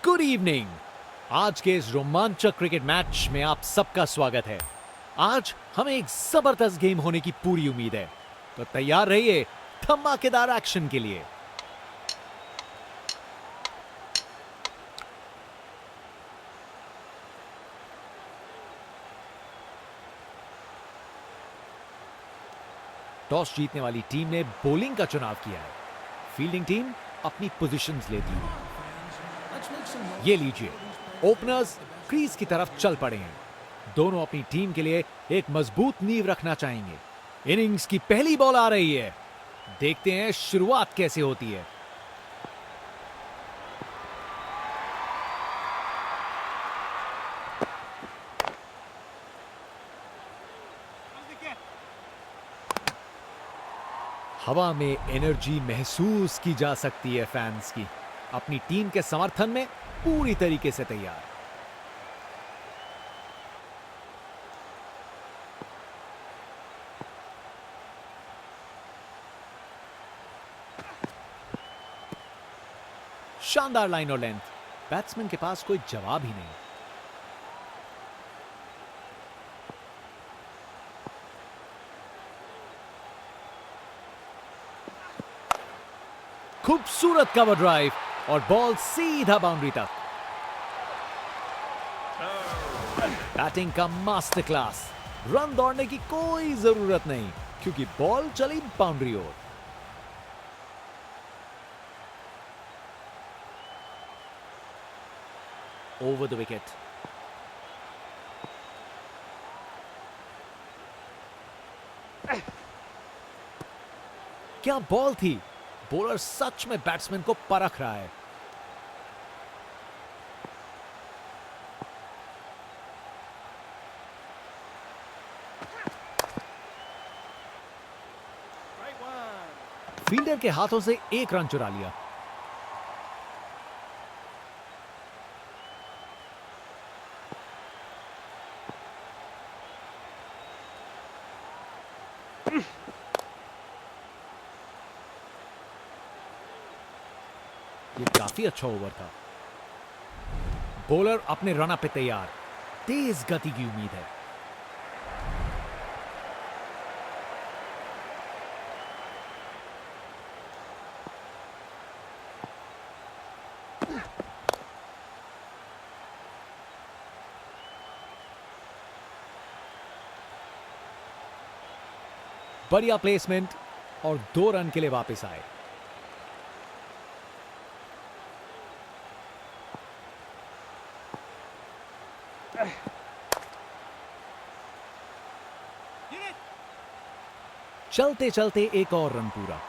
Good evening. आज के इस रोमांचक क्रिकेट मैच में आप सबका स्वागत है। आज हमें एक जबरदस्त गेम होने की पूरी उम्मीद है, तो तैयार रहिए धमाकेदार एक्शन के लिए। टॉस जीतने वाली टीम ने बॉलिंग का चुनाव किया है। फील्डिंग टीम अपनी पोजीशंस लेती है। ये लीजिए, ओपनर्स क्रीज की तरफ चल पड़े हैं। दोनों अपनी टीम के लिए एक मजबूत नींव रखना चाहेंगे। इनिंग्स की पहली बॉल आ रही है। देखते हैं शुरुआत कैसे होती है। हवा में एनर्जी महसूस की जा सकती है। फैंस की अपनी टीम के समर्थन में पूरी तरीके से तैयार। शानदार लाइन और लेंथ। बैट्समैन के पास कोई जवाब ही नहीं। खूबसूरत कवर ड्राइव और बॉल सीधा बाउंड्री तक। बैटिंग का मास्टर क्लास। रन दौड़ने की कोई जरूरत नहीं, क्योंकि बॉल चली बाउंड्री ओर। Over the wicket. क्या बॉल थी। बॉलर सच में बैट्समैन को परख रहा है। फील्डर के हाथों से एक रन चुरा लिया। ये काफी अच्छा ओवर था। बॉलर अपने रन पे तैयार। तेज गति की उम्मीद है। बढ़िया प्लेसमेंट और 2 रन के लिए वापस आए। चलते चलते एक और रन पूरा।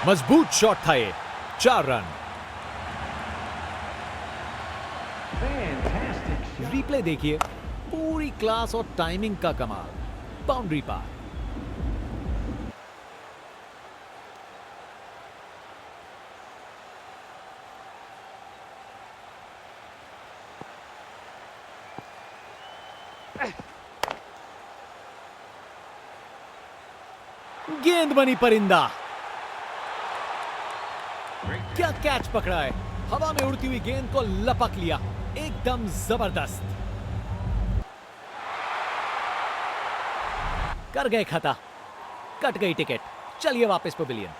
मजबूत शॉट था ये। 4 रन। रिप्ले देखिए, पूरी क्लास और टाइमिंग का कमाल। बाउंड्री पार। गेंद बनी परिंदा। क्या कैच पकड़ा है। हवा में उड़ती हुई गेंद को लपक लिया। एकदम जबरदस्त। कर गए खता। कट गई टिकट। चलिए वापस पवेलियन।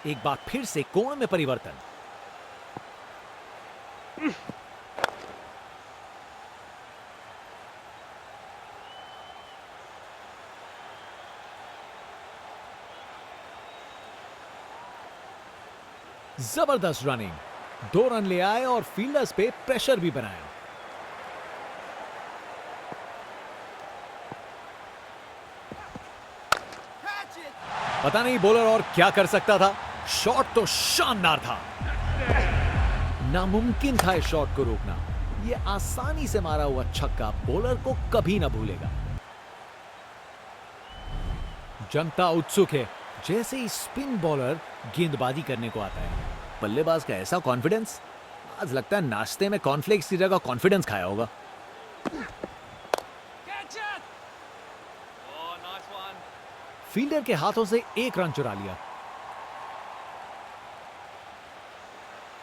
एक बार फिर से कोण में परिवर्तन। जबरदस्त रनिंग। 2 रन ले आए और फील्डर्स पे प्रेशर भी बनाया। पता नहीं बॉलर और क्या कर सकता था। शॉट तो शानदार था। नामुमकिन था इस शॉट को रोकना। यह आसानी से मारा हुआ छक्का बॉलर को कभी ना भूलेगा। जनता उत्सुक है। जैसे ही स्पिन बॉलर गेंदबाजी करने को आता है, बल्लेबाज का ऐसा कॉन्फिडेंस, आज लगता है नाश्ते में कॉर्नफ्लेक्स की जगह कॉन्फिडेंस खाया होगा। फील्डर के हाथों से एक रन चुरा लिया।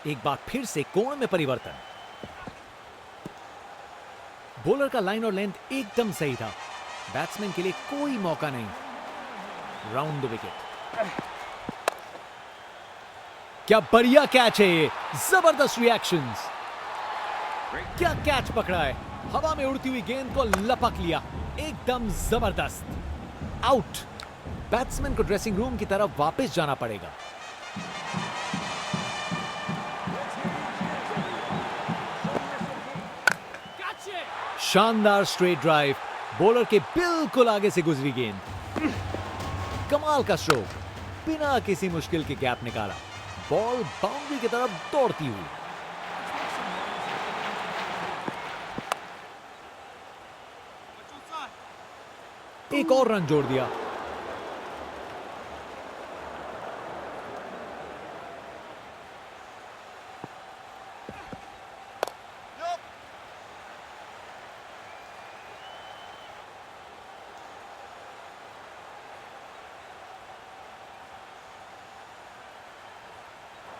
एक बार फिर से कोण में परिवर्तन। बॉलर का लाइन और लेंथ एकदम सही था। बैट्समैन के लिए कोई मौका नहीं। Round the wicket. क्या बढ़िया कैच है ये, जबरदस्त रिएक्शंस। क्या कैच पकड़ा है, हवा में उड़ती हुई गेंद को लपक लिया, एकदम जबरदस्त। आउट। बैट्समैन को ड्रेसिंग रूम की तरफ वापस जाना पड़ेगा। शानदार स्ट्रेट ड्राइव, बॉलर के बिल्कुल आगे से गुजरी गेंद। कमाल का स्ट्रोक, बिना किसी मुश्किल के गैप निकाला, बॉल बाउंड्री की तरफ दौड़ती हुई। एक और रन जोड़ दिया।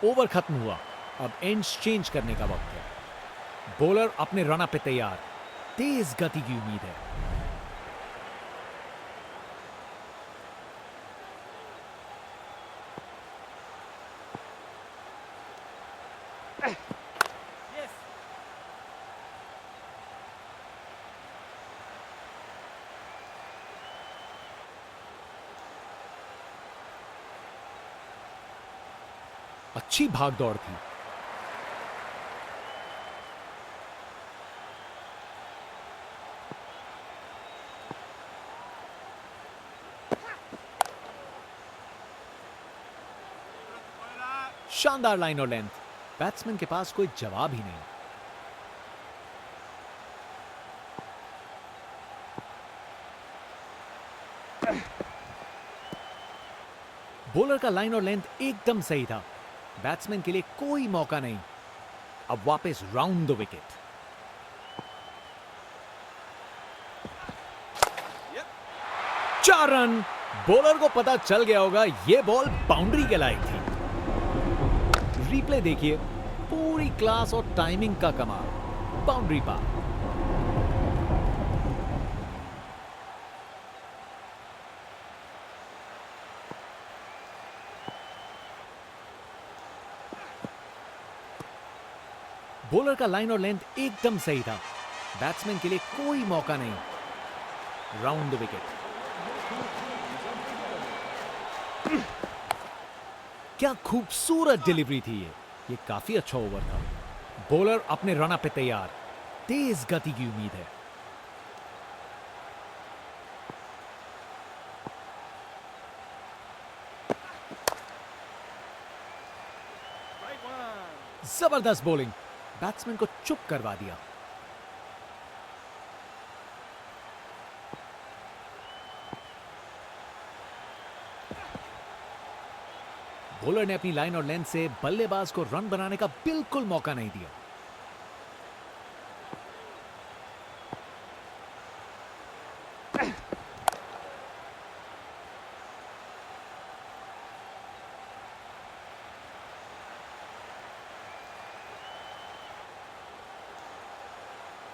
ओवर खत्म हुआ, अब एंड्स चेंज करने का वक्त है। बॉलर अपने रन पे तैयार, तेज गति की उम्मीद है। अच्छी भाग दौड़ थी। शानदार लाइन और लेंथ, बैट्समैन के पास कोई जवाब ही नहीं। बॉलर का लाइन और लेंथ एकदम सही था, बैट्समैन के लिए कोई मौका नहीं। अब वापस राउंड द विकेट। चार रन। बॉलर को पता चल गया होगा यह बॉल बाउंड्री के लायक थी। रिप्ले देखिए, पूरी क्लास और टाइमिंग का कमाल, बाउंड्री पार। बॉलर का लाइन और लेंथ एकदम सही था, बैट्समैन के लिए कोई मौका नहीं। Round the wicket. क्या खूबसूरत डिलीवरी थी ये काफी अच्छा ओवर था। बॉलर अपने रन पे तैयार, तेज गति की उम्मीद है। जबरदस्त बॉलिंग, बैट्समैन को चुप करवा दिया। बॉलर ने अपनी लाइन और लेंथ से बल्लेबाज को रन बनाने का बिल्कुल मौका नहीं दिया।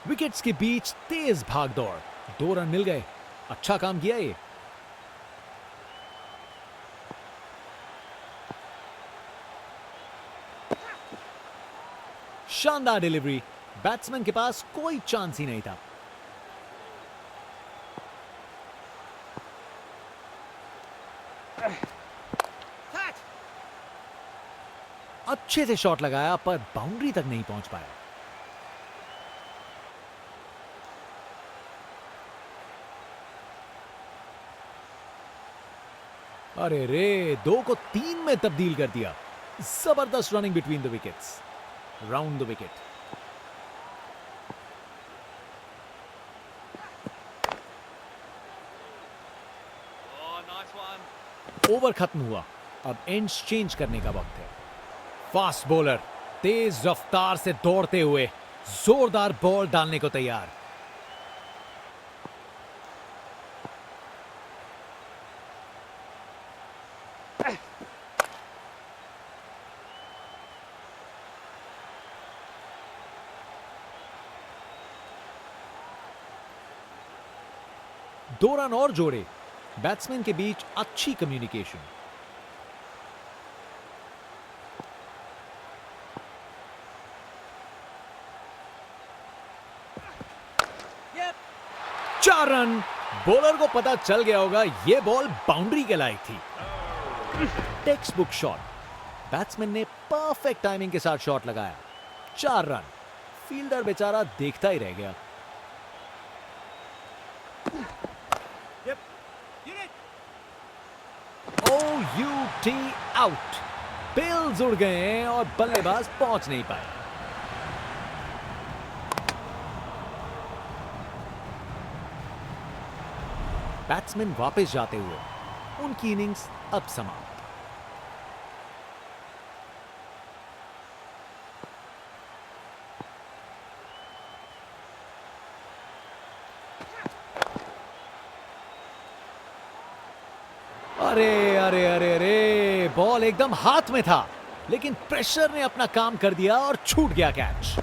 विकेट्स के बीच तेज भाग दौड़, 2 रन मिल गए। अच्छा काम किया ये। शानदार डिलीवरी, बैट्समैन के पास कोई चांस ही नहीं था। अच्छे से शॉट लगाया पर बाउंड्री तक नहीं पहुंच पाया। अरे रे, 2 को 3 में तब्दील कर दिया। जबरदस्त running between the wickets. Round the wicket. Over खत्म हुआ, अब एंड्स चेंज करने का वक्त है। फास्ट बॉलर तेज रफ्तार से दौड़ते हुए जोरदार बॉल डालने को तैयार। दो रन और जोड़े, बैट्समैन के बीच अच्छी कम्युनिकेशन। चार रन। बॉलर को पता चल गया होगा यह बॉल बाउंड्री के लायक थी। Text book shot. बैट्समैन ने परफेक्ट टाइमिंग के साथ शॉट लगाया। 4 रन। फील्डर बेचारा देखता ही रह गया। OUT out. बिल्स उड़ गए हैं और बल्लेबाज पहुंच नहीं पाए। बैट्समैन वापस जाते हुए उनकी इनिंग्स अब समाप्त। अरे अरे अरे अरे, बॉल एकदम हाथ में था, लेकिन प्रेशर ने अपना काम कर दिया और छूट गया कैच।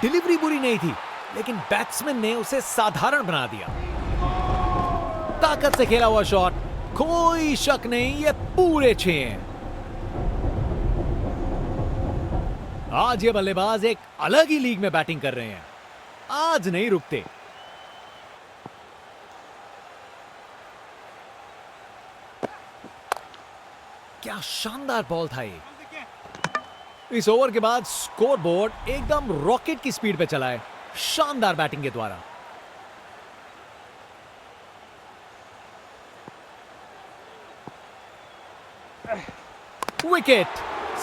डिलीवरी बुरी नहीं थी, लेकिन बैट्समैन ने उसे साधारण बना दिया। ताकत से खेला हुआ शॉट, कोई शक नहीं ये पूरे 6 हैं। आज ये बल्लेबाज एक अलग ही लीग में बैटिंग कर रहे हैं, आज नहीं रुकते। क्या शानदार बॉल था ये। इस ओवर के बाद स्कोरबोर्ड एकदम रॉकेट की स्पीड पे चला है, शानदार बैटिंग के द्वारा। विकेट।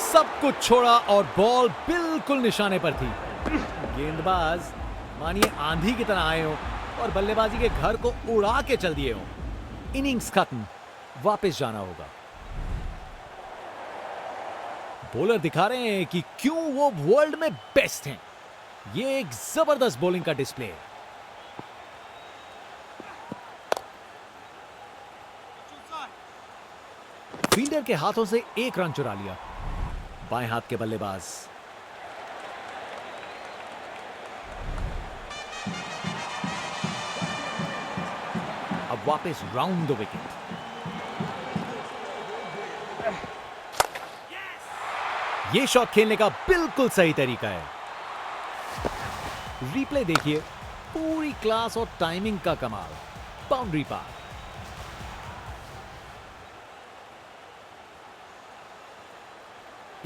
सब कुछ छोड़ा और बॉल बिल्कुल निशाने पर थी। गेंदबाज मानिए आंधी की तरह आए हो और बल्लेबाजी के घर को उड़ा के चल दिए हो। इनिंग्स खत्म, वापस जाना होगा। बॉलर दिखा रहे हैं कि क्यों वो वर्ल्ड में बेस्ट हैं। ये एक जबरदस्त बॉलिंग का डिस्प्ले है। फील्डर के हाथों से 1 रन चुरा लिया। बाएं हाथ के बल्लेबाज। अब वापस राउंड द विकेट। ये शॉट खेलने का बिल्कुल सही तरीका है। रिप्ले देखिए, पूरी क्लास और टाइमिंग का कमाल। बाउंड्री पार।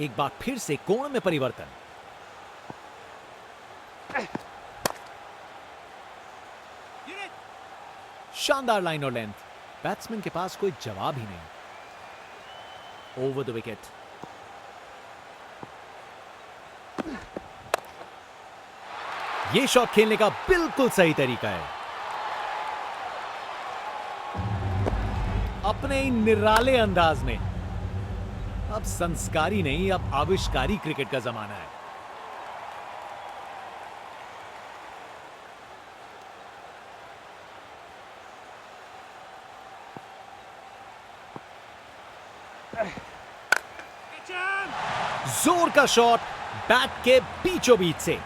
एक बार फिर से कोण में परिवर्तन। शानदार लाइन और लेंथ। बैट्समैन के पास कोई जवाब ही नहीं। Over the wicket. ये शॉट खेलने का बिल्कुल सही तरीका है। अपने ही निराले अंदाज में। अब संस्कारी नहीं, अब आविष्कारी क्रिकेट का जमाना है। जोर का शॉट बैट के बीचों बीच से।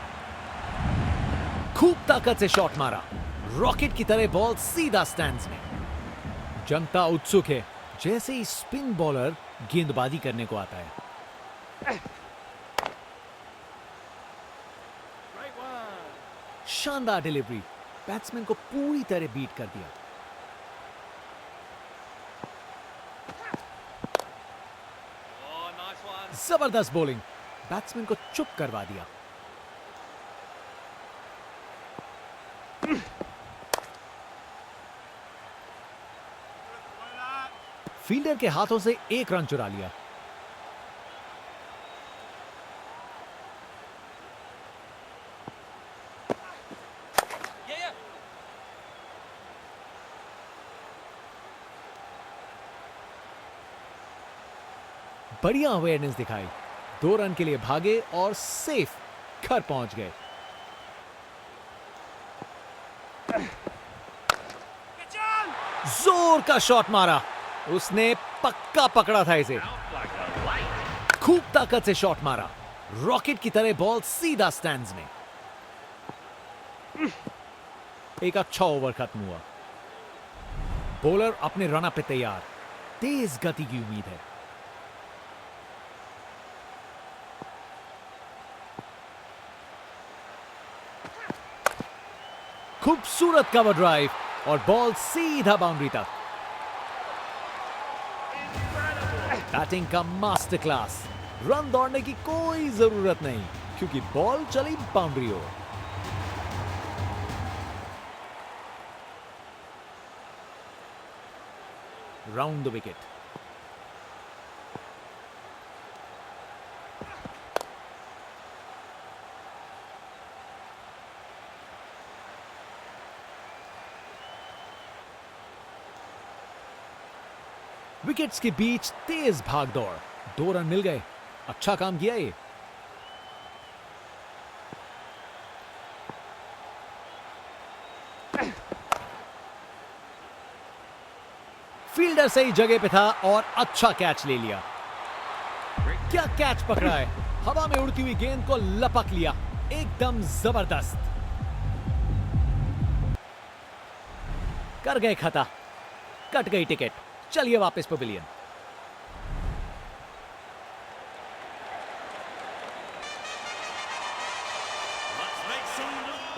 खूब ताकत से शॉट मारा। रॉकेट की तरह बॉल सीधा स्टैंड्स में। जनता उत्सुक है, जैसे ही स्पिन बॉलर गेंदबाजी करने को आता है। शानदार डिलीवरी। बैट्समैन को पूरी तरह बीट कर दिया। जबरदस्त बॉलिंग। बैट्समैन को चुप करवा दिया। फील्डर के हाथों से एक रन चुरा लिया। बढ़िया अवेयरनेस दिखाई, 2 रन के लिए भागे और सेफ घर पहुंच गए। जोर का शॉट मारा, उसने पक्का पकड़ा था इसे। खूब ताकत से शॉट मारा, रॉकेट की तरह बॉल सीधा स्टैंड्स में। एक अच्छा ओवर खत्म हुआ। बॉलर अपने रन पे तैयार, तेज गति की उम्मीद है। खूबसूरत कवर ड्राइव और बॉल सीधा बाउंड्री तक। बैटिंग का मास्टर क्लास, रन दौड़ने की कोई जरूरत नहीं क्योंकि बॉल चली बाउंड्री ओर। Round the wicket. विकेट्स के बीच तेज भाग दौड़, 2 रन मिल गए। अच्छा काम किया ये। फील्डर सही जगह पे था और अच्छा कैच ले लिया। क्या कैच पकड़ा है, हवा में उड़ती हुई गेंद को लपक लिया, एकदम जबरदस्त। कर गए खता, कट गई टिकट। चलिए वापस पवेलियन।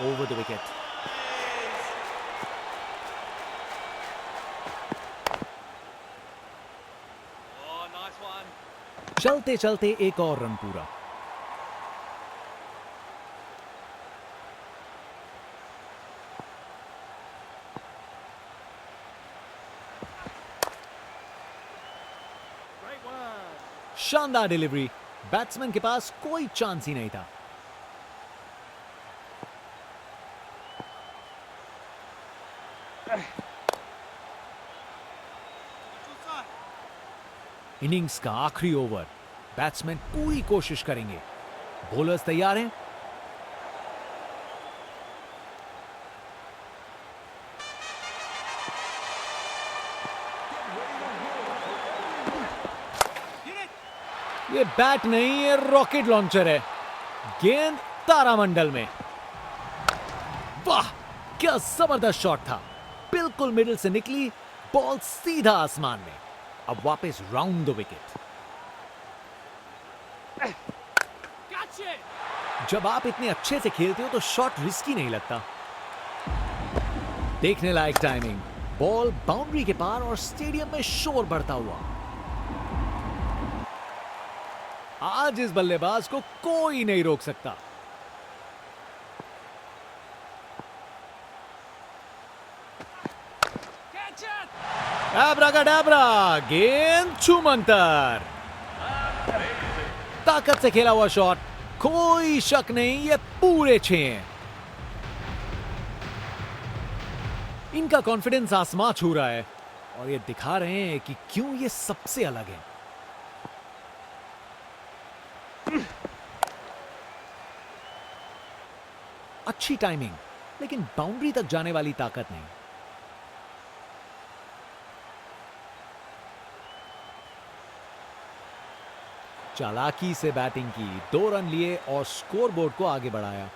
Over the wicket. चलते चलते एक और रन पूरा। शानदार डिलीवरी, बैट्समैन के पास कोई चांस ही नहीं था। इनिंग्स का आखिरी ओवर, बैट्समैन पूरी कोशिश करेंगे। बॉलर्स तैयार हैं। ये बैट नहीं, ये रॉकेट लॉन्चर है। गेंद तारामंडल में। वाह, क्या जबरदस्त शॉट था। बिल्कुल मिडिल से निकली, बॉल सीधा आसमान में। अब वापस राउंड द विकेट। जब आप इतने अच्छे से खेलते हो तो शॉट रिस्की नहीं लगता। देखने लायक टाइमिंग, बॉल बाउंड्री के पार और स्टेडियम में शोर बढ़ता हुआ। आज इस बल्लेबाज को कोई नहीं रोक सकता। एब्राकाडाब्रा, गेंद छूमंतर। ताकत से खेला हुआ शॉट, कोई शक नहीं, ये पूरे 6 हैं। इनका कॉन्फिडेंस आसमां छू रहा है और ये दिखा रहे हैं कि क्यों ये सबसे अलग है। अच्छी टाइमिंग, लेकिन बाउंड्री तक जाने वाली ताकत नहीं। चालाकी से बैटिंग की, 2 रन लिए और स्कोरबोर्ड को आगे बढ़ाया।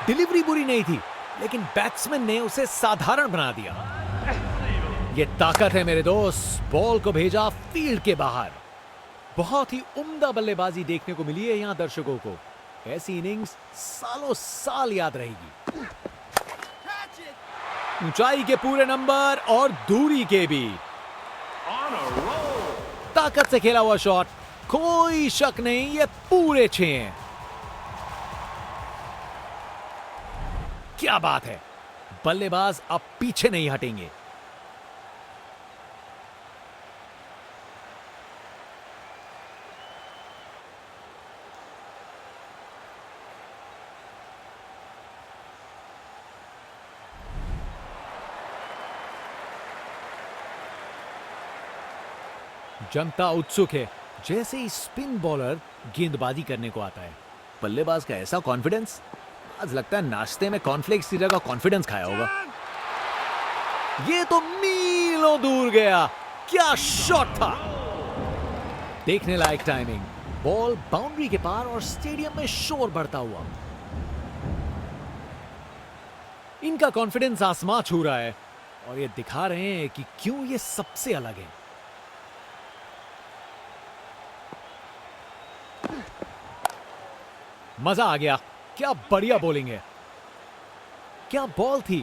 डिलीवरी बुरी नहीं थी, लेकिन बैट्समैन ने उसे साधारण बना दिया। ये ताकत है मेरे दोस्त। बॉल को भेजा फील्ड के बाहर। बहुत ही उम्दा बल्लेबाजी देखने को मिली है यहां दर्शकों को। ऐसी इनिंग्स सालों साल याद रहेगी। ऊंचाई के पूरे नंबर और दूरी के भी। ताकत से खेला हुआ शॉट, कोई शक नहीं ये पूरे 6 हैं। क्या बात है, बल्लेबाज अब पीछे नहीं हटेंगे। जनता उत्सुक है जैसे ही स्पिन बॉलर गेंदबाजी करने को आता है। बल्लेबाज का ऐसा कॉन्फिडेंस, आज लगता है नाश्ते में कॉर्नफ्लेक्स की जगह कॉन्फिडेंस खाया होगा। ये तो मीलों दूर गया, क्या शॉट था। देखने लायक टाइमिंग, बॉल बाउंड्री के पार और स्टेडियम में शोर बढ़ता हुआ। इनका कॉन्फिडेंस आसमां छू रहा है और ये दिखा रहे हैं कि क्यों ये सबसे अलग है। मजा आ गया, क्या बढ़िया बॉलिंग है, क्या बॉल थी।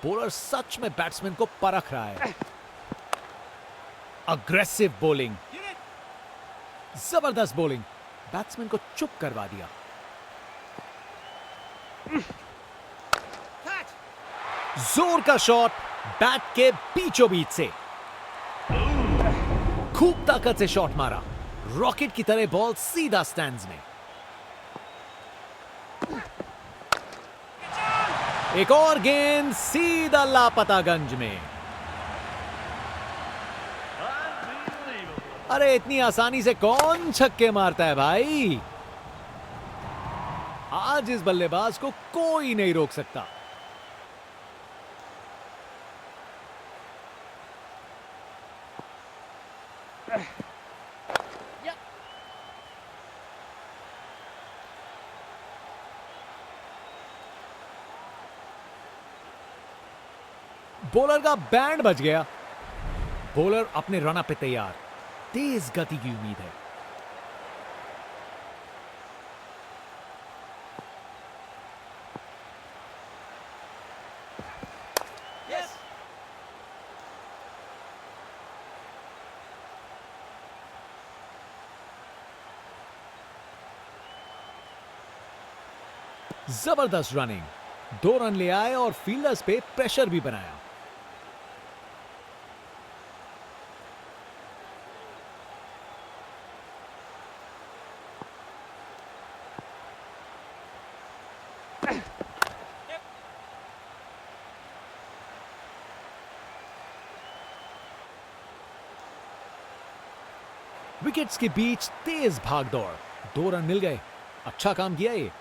बॉलर सच में बैट्समैन को परख रहा है। अग्रेसिव बॉलिंग, जबरदस्त बॉलिंग, बैट्समैन को चुप करवा दिया। जोर का शॉट बैट के बीचों बीच से, खूब ताकत से शॉट मारा, रॉकेट की तरह बॉल सीधा स्टैंड्स में। एक और गेंद सीधा लापतागंज में। अरे इतनी आसानी से कौन छक्के मारता है भाई। आज इस बल्लेबाज को कोई नहीं रोक सकता। बॉलर का बैंड बज गया। बॉलर अपने रन पे तैयार, तेज गति की उम्मीद है। जबरदस्त रनिंग, 2 रन ले आए और फील्डर्स पे प्रेशर भी बनाया। विकेट्स के बीच तेज भाग दौड़, 2 रन मिल गए। अच्छा काम किया ये।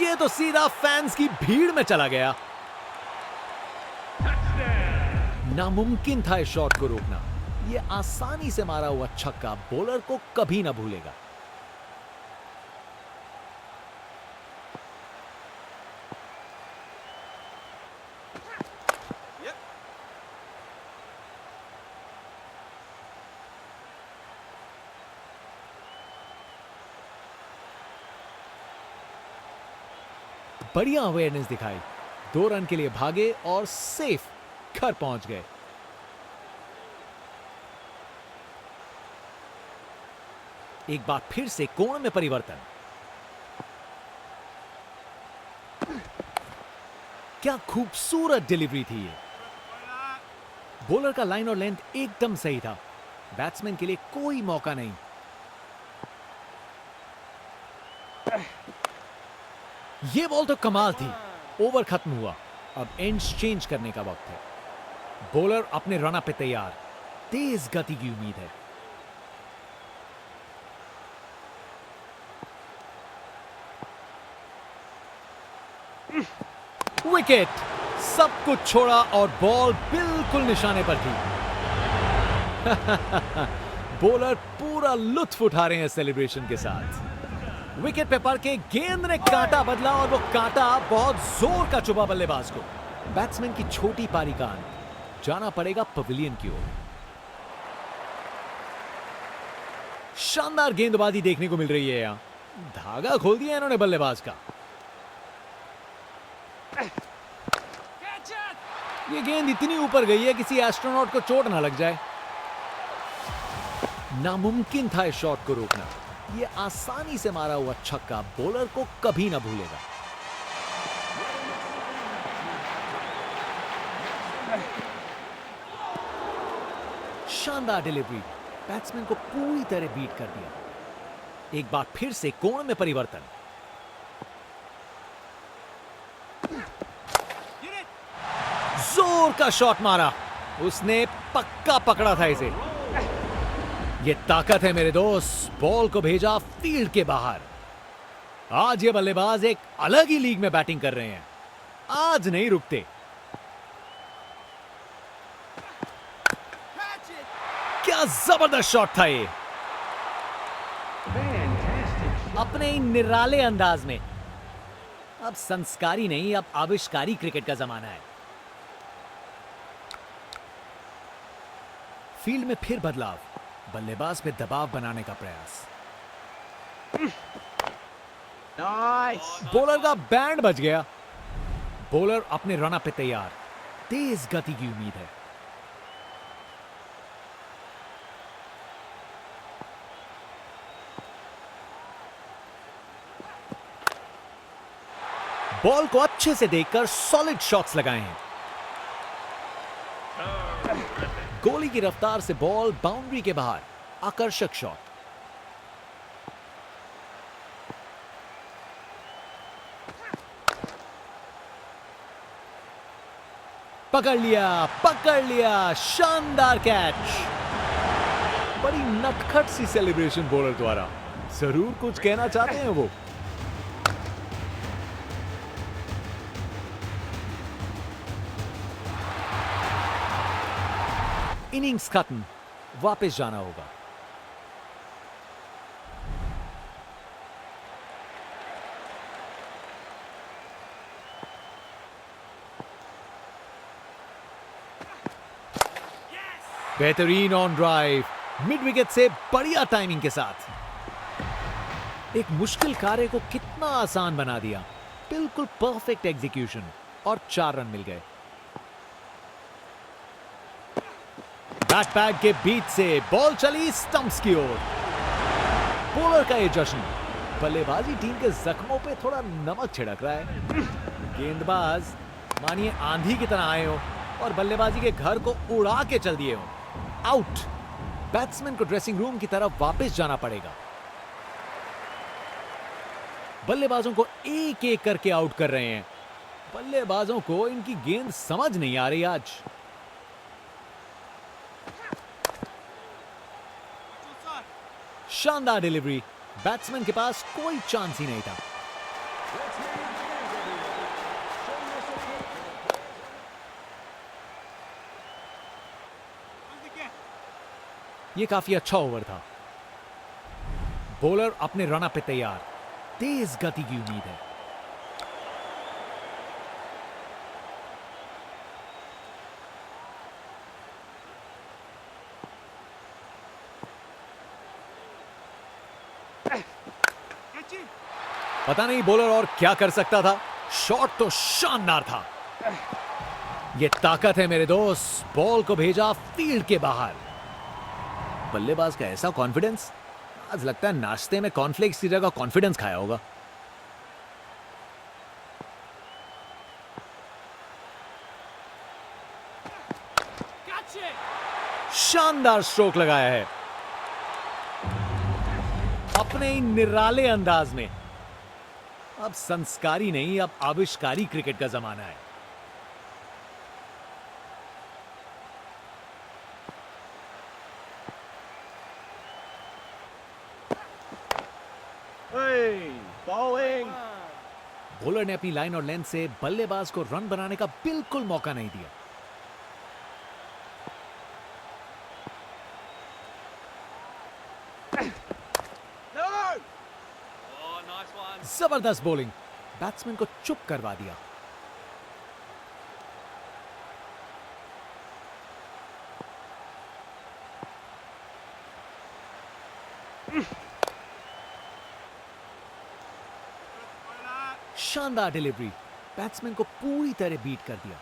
ये तो सीधा फैंस की भीड़ में चला गया। नामुमकिन था इस शॉट को रोकना। ये आसानी से मारा हुआ छक्का बॉलर को कभी ना भूलेगा। बढ़िया अवेयरनेस दिखाई, 2 रन के लिए भागे और सेफ घर पहुंच गए। एक बार फिर से कोण में परिवर्तन। क्या खूबसूरत डिलीवरी थी ये। बॉलर का लाइन और लेंथ एकदम सही था, बैट्समैन के लिए कोई मौका नहीं। ये बॉल तो कमाल थी। ओवर खत्म हुआ, अब एंड्स चेंज करने का वक्त है। बॉलर अपने रन पे तैयार, तेज गति की उम्मीद है। विकेट, सब कुछ छोड़ा और बॉल बिल्कुल निशाने पर थी। बॉलर पूरा लुत्फ उठा रहे हैं सेलिब्रेशन के साथ। विकेट पे पड़ के गेंद ने कांटा बदला और वो कांटा बहुत जोर का चुभा बल्लेबाज को। बैट्समैन की छोटी पारी का अंत, जाना पड़ेगा पवेलियन की ओर। शानदार गेंदबाजी देखने को मिल रही है। यहां धागा खोल दिया इन्होंने बल्लेबाज का। ये गेंद इतनी ऊपर गई है किसी एस्ट्रोनॉट को चोट ना लग जाए। नामुमकिन था इस शॉट को रोकना। ये आसानी से मारा हुआ छक्का बॉलर को कभी ना भूलेगा। शानदार डिलीवरी, बैट्समैन को पूरी तरह बीट कर दिया। एक बार फिर से कोण में परिवर्तन। जोर का शॉट मारा, उसने पक्का पकड़ा था इसे। ये ताकत है मेरे दोस्त, बॉल को भेजा फील्ड के बाहर। आज ये बल्लेबाज एक अलग ही लीग में बैटिंग कर रहे हैं, आज नहीं रुकते। क्या जबरदस्त शॉट था ये, अपने ही निराले अंदाज में। अब संस्कारी नहीं, अब आविष्कारी क्रिकेट का जमाना है। फील्ड में फिर बदलाव, बल्लेबाज पे दबाव बनाने का प्रयास। बॉलर का बैंड बज गया। बॉलर अपने रन अप पे तैयार, तेज गति की उम्मीद है। बॉल को अच्छे से देखकर सॉलिड शॉट्स लगाए हैं। गोली की रफ्तार से बॉल बाउंड्री के बाहर, आकर्षक शॉट। पकड़ लिया, शानदार कैच। बड़ी नटखट सी सेलिब्रेशन बॉलर द्वारा, जरूर कुछ कहना चाहते हैं वो। इनिंग्स खत्म, वापस जाना होगा। बेहतरीन ऑन ड्राइव, मिड विकेट से बढ़िया टाइमिंग के साथ। एक मुश्किल कार्य को कितना आसान बना दिया। बिल्कुल परफेक्ट एग्जीक्यूशन और 4 रन मिल गए। बैट पैड के बीच से बॉल चली स्टंप्स की ओर। बॉलर का ये जश्न, बल्लेबाजी टीम के जख्मों पे थोड़ा नमक छिड़क रहा है। गेंदबाज मानिए आंधी की तरह आए हो और बल्लेबाजी के घर को उड़ा के चल दिए हो। आउट। बैट्समैन को ड्रेसिंग रूम की तरफ वापस जाना पड़ेगा। बल्लेबाजों को एक एक करके आउट कर रहे हैं। बल्लेबाजों को इनकी गेंद समझ नहीं आ रही आज। शानदार डिलीवरी, बैट्समैन के पास कोई चांस ही नहीं था। यह काफी अच्छा ओवर था। बॉलर अपने रन अप पे तैयार, तेज गति की उम्मीद है। पता नहीं बॉलर और क्या कर सकता था। शॉट तो शानदार था। यह ताकत है मेरे दोस्त, बॉल को भेजा फील्ड के बाहर। बल्लेबाज का ऐसा कॉन्फिडेंस, आज लगता है नाश्ते में कॉर्नफ्लेक्स की जगह कॉन्फिडेंस खाया होगा। शानदार स्ट्रोक लगाया है अपने ही निराले अंदाज में। अब संस्कारी नहीं, अब आविष्कारी क्रिकेट का जमाना है। बॉलर ने अपनी लाइन और लेंथ से बल्लेबाज को रन बनाने का बिल्कुल मौका नहीं दिया। जबरदस्त बॉलिंग, बैट्समैन को चुप करवा दिया। शानदार डिलीवरी, बैट्समैन को पूरी तरह बीट कर दिया।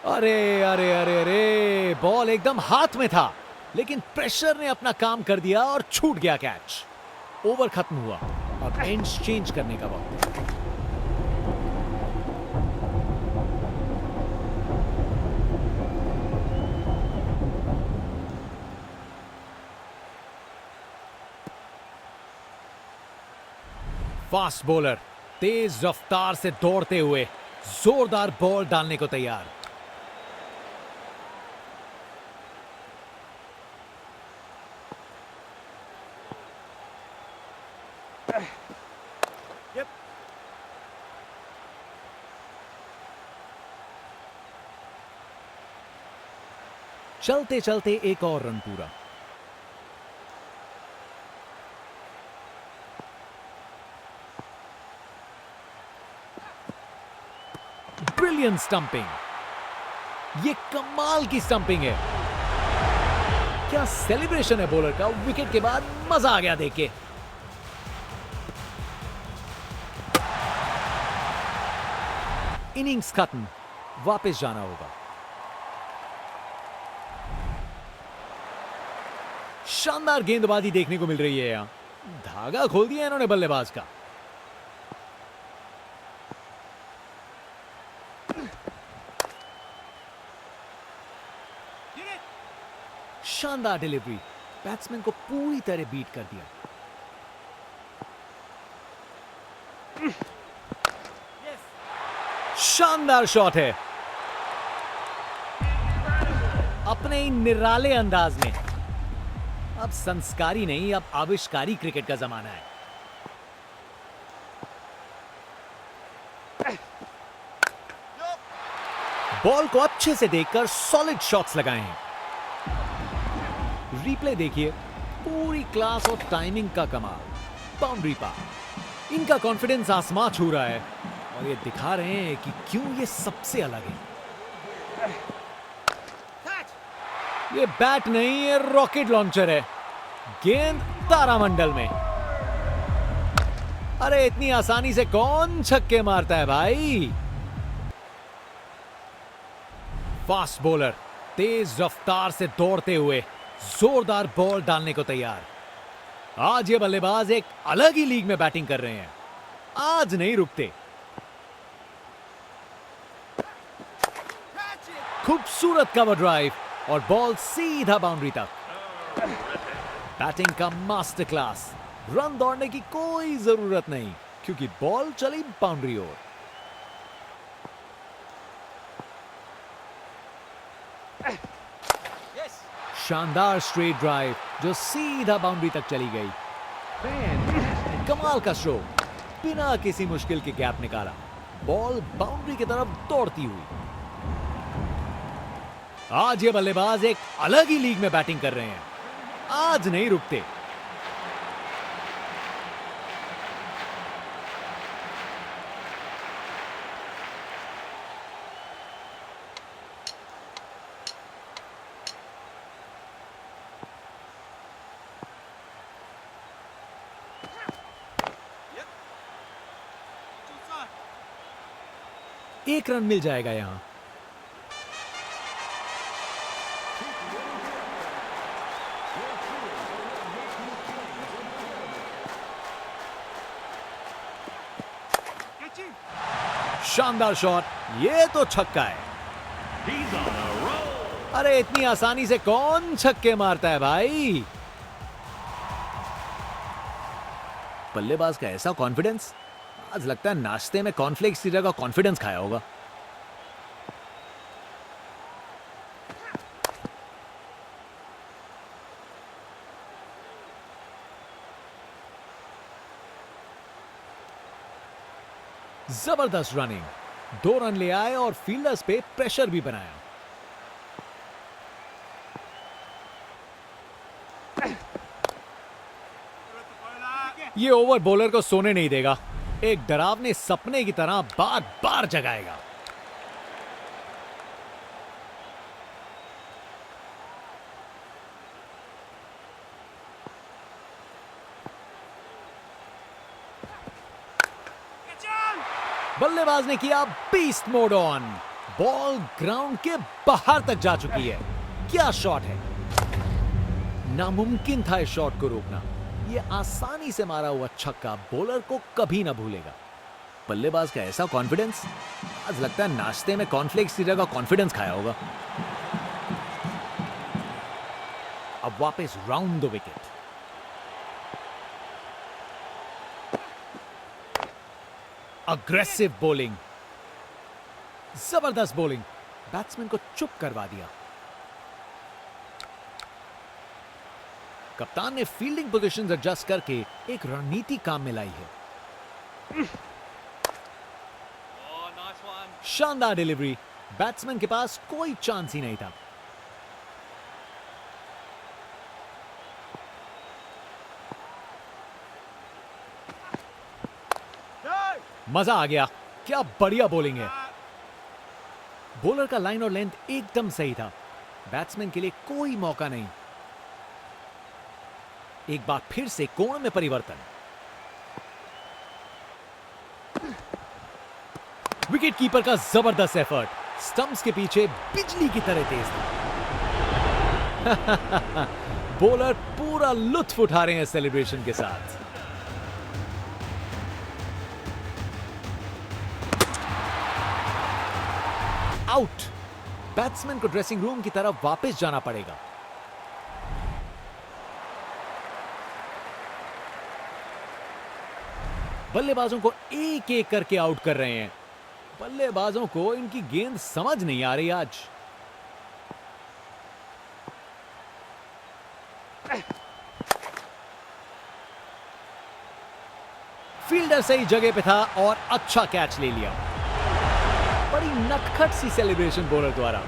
अरे अरे अरे अरे, बॉल एकदम हाथ में था, लेकिन प्रेशर ने अपना काम कर दिया और छूट गया कैच। ओवर खत्म हुआ, अब एंड्स चेंज करने का वक्त। फास्ट बॉलर तेज रफ्तार से दौड़ते हुए जोरदार बॉल डालने को तैयार। चलते चलते एक और रन पूरा। ब्रिलियंट स्टंपिंग, ये कमाल की स्टंपिंग है। क्या सेलिब्रेशन है बॉलर का, विकेट के बाद मजा आ गया देख के। इनिंग्स खत्म, वापस जाना होगा। शानदार गेंदबाजी देखने को मिल रही है। यहां धागा खोल दिया इन्होंने बल्लेबाज का। शानदार डिलीवरी, बैट्समैन को पूरी तरह बीट कर दिया। शानदार शॉट है, अपने ही निराले अंदाज में। अब संस्कारी नहीं, अब आविष्कारी क्रिकेट का जमाना है। बॉल को अच्छे से देखकर सॉलिड शॉट्स लगाए हैं। रिप्ले देखिए, पूरी क्लास और टाइमिंग का कमाल। बाउंड्री पार, इनका कॉन्फिडेंस आसमां छू रहा है और ये दिखा रहे हैं कि क्यों ये सबसे अलग है। ये बैट नहीं, ये रॉकेट लॉन्चर है। गेंद तारामंडल में। अरे इतनी आसानी से कौन छक्के मारता है भाई। फास्ट बॉलर तेज रफ्तार से दौड़ते हुए जोरदार बॉल डालने को तैयार। आज ये बल्लेबाज एक अलग ही लीग में बैटिंग कर रहे हैं, आज नहीं रुकते। खूबसूरत कवर ड्राइव और बॉल सीधा बाउंड्री तक। बैटिंग का मास्टर क्लास। रन दौड़ने की कोई जरूरत नहीं, क्योंकि बॉल चली बाउंड्री ओर। शानदार स्ट्रेट ड्राइव जो सीधा बाउंड्री तक चली गई। कमाल का स्ट्रोक, बिना किसी मुश्किल के गैप निकाला, बॉल बाउंड्री की तरफ दौड़ती हुई। आज ये बल्लेबाज एक अलग ही लीग में बैटिंग कर रहे हैं, आज नहीं रुकते। एक रन मिल जाएगा यहां। शानदार शॉट, ये तो छक्का है। अरे इतनी आसानी से कौन छक्के मारता है भाई। बल्लेबाज का ऐसा कॉन्फिडेंस, आज लगता है नाश्ते में कॉर्नफ्लेक्स की जगह कॉन्फिडेंस खाया होगा। जबरदस्त रनिंग, 2 रन ले आए और फील्डर्स पे प्रेशर भी बनाया। ये ओवर बॉलर को सोने नहीं देगा, एक डरावने सपने की तरह बार बार जगाएगा। बल्लेबाज ने किया beast mode on, ball ground के बाहर तक जा चुकी है। क्या शॉट है! नामुमकिन था इस शॉट को रोकना। यह आसानी से मारा हुआ छक्का बॉलर को कभी ना भूलेगा। बल्लेबाज का ऐसा कॉन्फिडेंस, आज लगता है नाश्ते में कॉर्नफ्लेक्स की जगह कॉन्फिडेंस खाया होगा। अब वापस round the wicket. Aggressive bowling, जबरदस्त बॉलिंग, बैट्समैन को चुप करवा दिया। कप्तान ने फील्डिंग पोजीशंस एडजस्ट करके एक रणनीति काम में लाई है। शानदार डिलीवरी, बैट्समैन के पास कोई चांस ही नहीं था। मजा आ गया, क्या बढ़िया बॉलिंग है। बॉलर का लाइन और लेंथ एकदम सही था। बैट्समैन के लिए कोई मौका नहीं। एक बार फिर से कोण में परिवर्तन। विकेट कीपर का जबरदस्त एफर्ट, स्टंप्स के पीछे बिजली की तरह तेज था। बॉलर पूरा लुत्फ उठा रहे हैं सेलिब्रेशन के साथ। आउट। बैट्समैन को ड्रेसिंग रूम की तरफ वापस जाना पड़ेगा। बल्लेबाजों को एक एक करके आउट कर रहे हैं। बल्लेबाजों को इनकी गेंद समझ नहीं आ रही आज। फील्डर सही जगह पे था और अच्छा कैच ले लिया। बड़ी नटखट सी सेलिब्रेशन बॉलर द्वारा।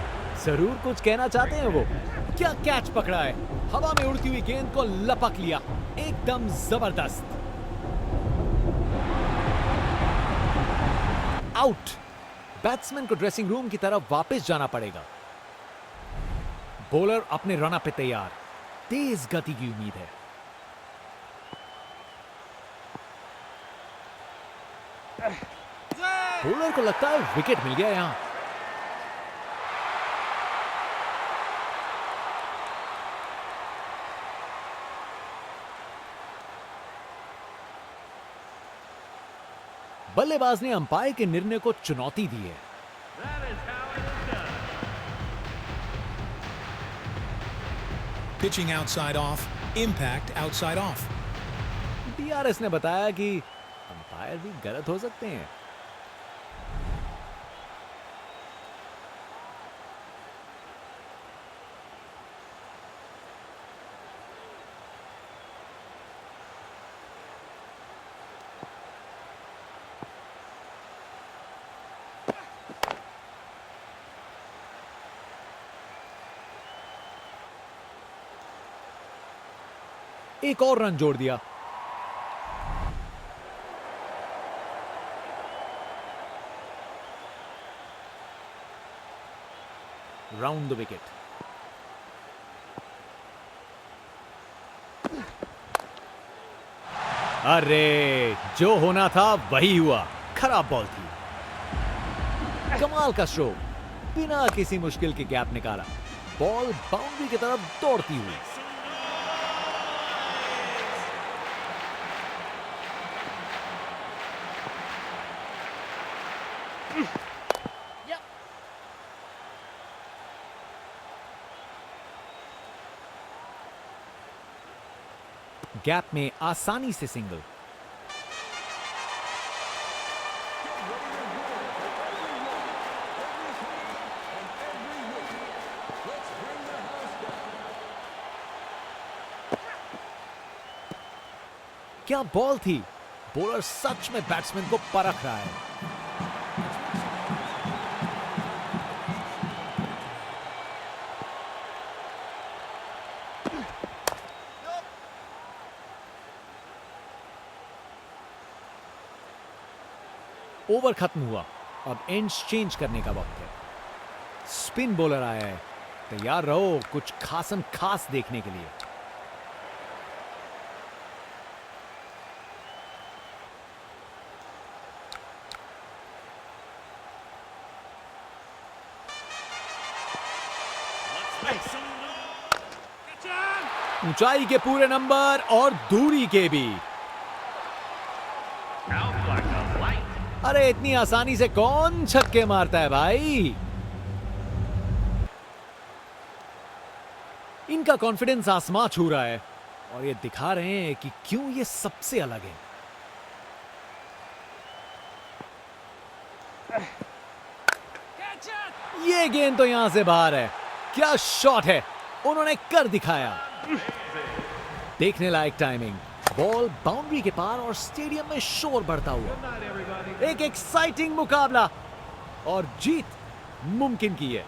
जरूर कुछ कहना चाहते हैं वो। क्या कैच पकड़ा है! हवा में उड़ती हुई गेंद को लपक लिया, एकदम जबरदस्त। आउट। बैट्समैन को ड्रेसिंग रूम की तरफ वापस जाना पड़ेगा। बॉलर अपने रन अप पे तैयार, तेज गति की उम्मीद है। बॉलर को लगता है विकेट मिल गया यहां। बल्लेबाज ने अंपायर के निर्णय को चुनौती दी है। Pitching outside off, impact outside off. DRS ने बताया कि अंपायर भी गलत हो सकते हैं। एक और रन जोड़ दिया। Round the wicket. अरे, जो होना था वही हुआ। खराब बॉल थी। कमाल का स्ट्रोक, बिना किसी मुश्किल के गैप निकाला। बॉल बाउंड्री की तरफ दौड़ती हुई। गैप में आसानी से सिंगल। क्या बॉल थी! बॉलर सच में बैट्समैन को परख रहा है। ओवर खत्म हुआ, अब एंड्स चेंज करने का वक्त है। स्पिन बॉलर आया है, तैयार रहो कुछ खासम खास देखने के लिए। ऊंचाई के पूरे नंबर और दूरी के भी। अरे इतनी आसानी से कौन छक्के मारता है भाई। इनका कॉन्फिडेंस आसमां छू रहा है और ये दिखा रहे हैं कि क्यों ये सबसे अलग है। ये गेंद तो यहां से बाहर है। क्या शॉट है, उन्होंने कर दिखाया। देखने लायक टाइमिंग, बॉल बाउंड्री के पार और स्टेडियम में शोर बढ़ता हुआ। एक एक्साइटिंग मुकाबला और जीत मुमकिन की है।